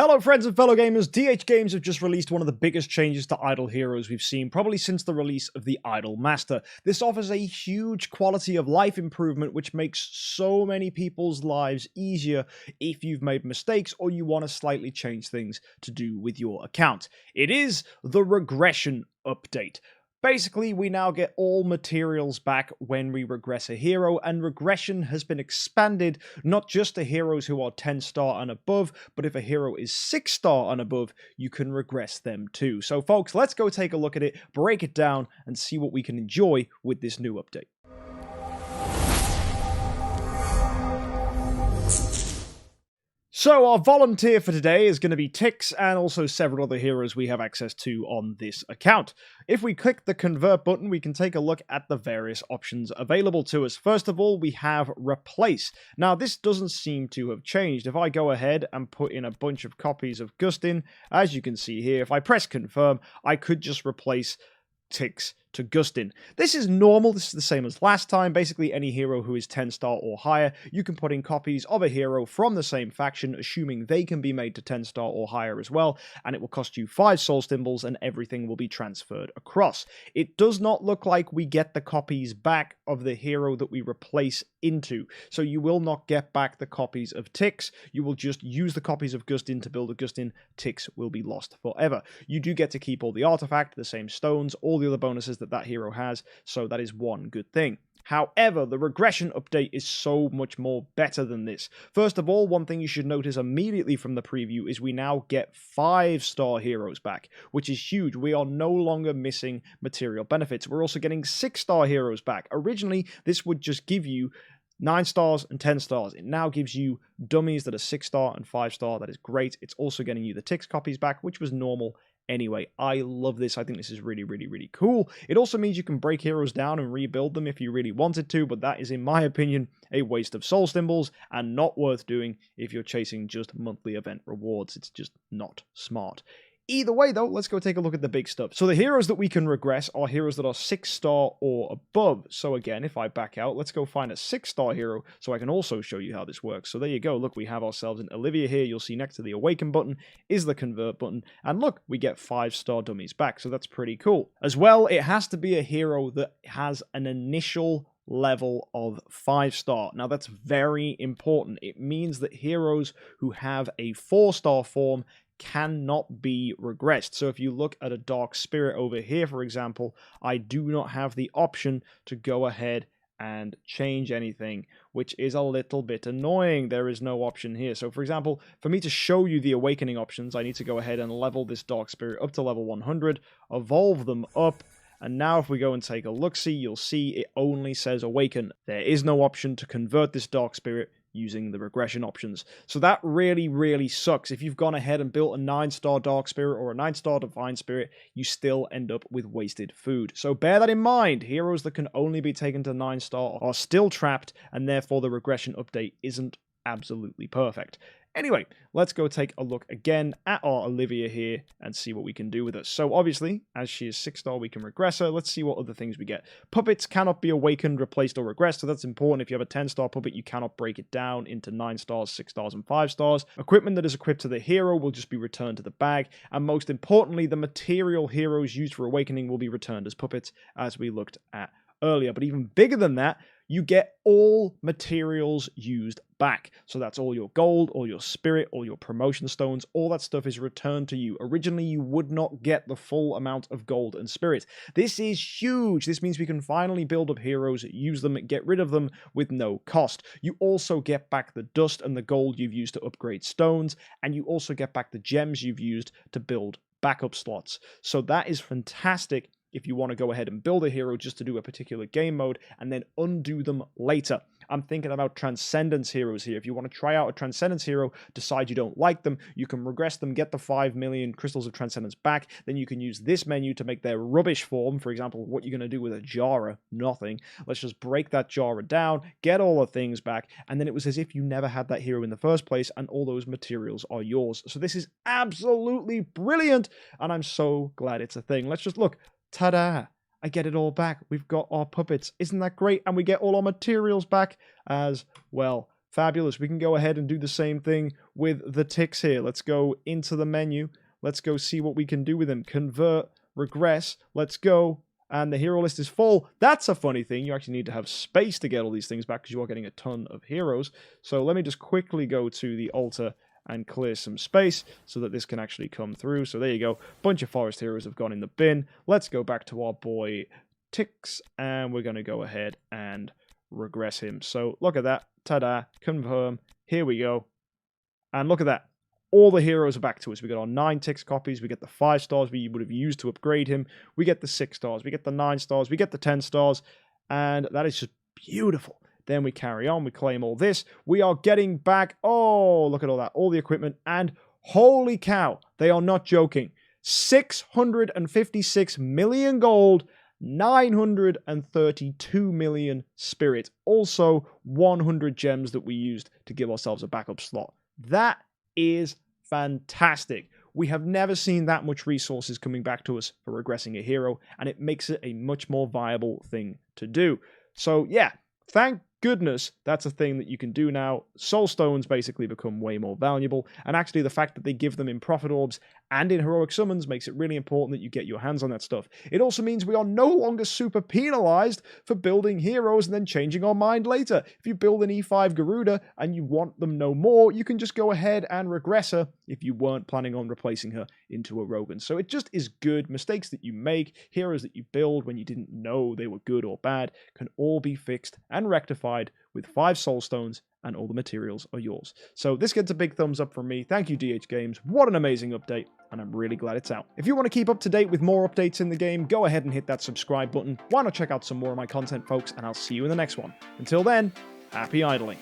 Hello friends and fellow gamers, DH Games have just released one of the biggest changes to Idle Heroes we've seen probably since the release of the Idle Master. This offers a huge quality of life improvement which makes so many people's lives easier if you've made mistakes or you want to slightly change things to do with your account. It is the Regression update. Basically, we now get all materials back when we regress a hero, and Regression has been expanded not just to heroes who are 10-star and above, but if a hero is 6-star and above, you can regress them too. So folks, let's go take a look at it, break it down, and see what we can enjoy with this new update. So our volunteer for today is going to be Tix and also several other heroes we have access to on this account. If we click the convert button, we can take a look at the various options available to us. First of all, we have replace. Now this doesn't seem to have changed. If I go ahead and put in a bunch of copies of Gustin, as you can see here, if I press confirm, I could just replace Tix to Gustin. This is normal, this is the same as last time. Basically any hero who is 10-star or higher, you can put in copies of a hero from the same faction, assuming they can be made to 10-star or higher as well, and it will cost you 5 soul symbols and everything will be transferred across. It does not look like we get the copies back of the hero that we replace into, so you will not get back the copies of Tix, you will just use the copies of Gustin to build a Gustin. Tix will be lost forever. You do get to keep all the artifact, the same stones, all the other bonuses that hero has, so that is one good thing. However, the Regression update is so much more better than this. First of all, one thing you should notice immediately from the preview is we now get 5-star heroes back, which is huge. We are no longer missing material benefits. We're also getting 6-star heroes back. Originally, this would just give you 9 stars and 10 stars. It now gives you dummies that are 6-star and 5-star. That is great. It's also getting you the Tix copies back, which was normal anyway. I love this. I think this is really cool. It also means you can break heroes down and rebuild them if you really wanted to, but that is, in my opinion, a waste of soul symbols and not worth doing if you're chasing just monthly event rewards. It's just not smart. Either way, though, let's go take a look at the big stuff. So the heroes that we can regress are heroes that are 6-star or above. So again, if I back out, let's go find a 6-star hero so I can also show you how this works. So there you go. Look, we have ourselves an Olivia here. You'll see next to the awaken button is the convert button. And look, we get 5-star dummies back. So that's pretty cool. As well, it has to be a hero that has an initial level of 5-star. Now that's very important. It means that heroes who have a 4-star form cannot be regressed. So if you look at a Dark Spirit over here, for example, I do not have the option to go ahead and change anything, which is a little bit annoying. There is no option here. So for example, for me to show you the awakening options, I need to go ahead and level this Dark Spirit up to level 100, evolve them up, and now if we go and take a look-see, you'll see it only says awaken. There is no option to convert this Dark Spirit using the regression options. So that really sucks. If you've gone ahead and built a 9-star Dark Spirit or a 9-star Divine Spirit, you still end up with wasted food. So bear that in mind. Heroes that can only be taken to 9-star are still trapped, and therefore the regression update isn't absolutely perfect. Anyway, let's go take a look again at our Olivia here and see what we can do with her. So obviously, as she is 6-star, we can regress her. Let's see what other things we get. Puppets cannot be awakened, replaced, or regressed, so that's important. If you have a 10-star puppet, you cannot break it down into 9 stars, 6 stars, and 5 stars. Equipment that is equipped to the hero will just be returned to the bag. And most importantly, the material heroes used for awakening will be returned as puppets, as we looked at earlier. But even bigger than that, you get all materials used back. So that's all your gold, all your spirit, all your promotion stones, all that stuff is returned to you. Originally, you would not get the full amount of gold and spirit. This is huge. This means we can finally build up heroes, use them, get rid of them with no cost. You also get back the dust and the gold you've used to upgrade stones, and you also get back the gems you've used to build backup slots. So that is fantastic if you want to go ahead and build a hero just to do a particular game mode and then undo them later. I'm thinking about Transcendence heroes here. If you want to try out a Transcendence hero, decide you don't like them, you can regress them, get the 5 million Crystals of Transcendence back, then you can use this menu to make their rubbish form. For example, what you're going to do with a Jara? Nothing. Let's just break that Jara down, get all the things back, and then it was as if you never had that hero in the first place, and all those materials are yours. So this is absolutely brilliant, and I'm so glad it's a thing. Let's just look. Ta-da! I get it all back. We've got our puppets. Isn't that great? And we get all our materials back as well. Fabulous. We can go ahead and do the same thing with the ticks here. Let's go into the menu. Let's go see what we can do with them. Convert, regress. Let's go. And the hero list is full. That's a funny thing. You actually need to have space to get all these things back because you are getting a ton of heroes. So let me just quickly go to the altar and clear some space so that this can actually come through. So there you go. Bunch of forest heroes have gone in the bin. Let's go back to our boy Ticks, and we're going to go ahead and regress him. So look at that. Ta-da. Confirm. Here we go. And look at that. All the heroes are back to us. We got our 9 Ticks copies. We get the 5 stars we would have used to upgrade him. We get the 6 stars. We get the 9 stars. We get the 10 stars. And that is just beautiful. Then we carry on. We claim all this. We are getting back. Oh, look at all that. All the equipment. And holy cow, they are not joking. 656 million gold. 932 million spirit. Also, 100 gems that we used to give ourselves a backup slot. That is fantastic. We have never seen that much resources coming back to us for regressing a hero, and it makes it a much more viable thing to do. So yeah, thank goodness that's a thing that you can do now. Soul stones basically become way more valuable, and actually the fact that they give them in prophet orbs and in heroic summons makes it really important that you get your hands on that stuff. It also means we are no longer super penalized for building heroes and then changing our mind later. If you build an E5 Garuda and you want them no more, you can just go ahead and regress her if you weren't planning on replacing her into a Rogan. So it just is good. Mistakes that you make, heroes that you build when you didn't know they were good or bad, can all be fixed and rectified with 5 soul stones, and all the materials are yours. So this gets a big thumbs up from me. Thank you, DH Games. What an amazing update, and I'm really glad it's out. If you want to keep up to date with more updates in the game, go ahead and hit that subscribe button. Why not check out some more of my content, folks, and I'll see you in the next one. Until then, happy idling.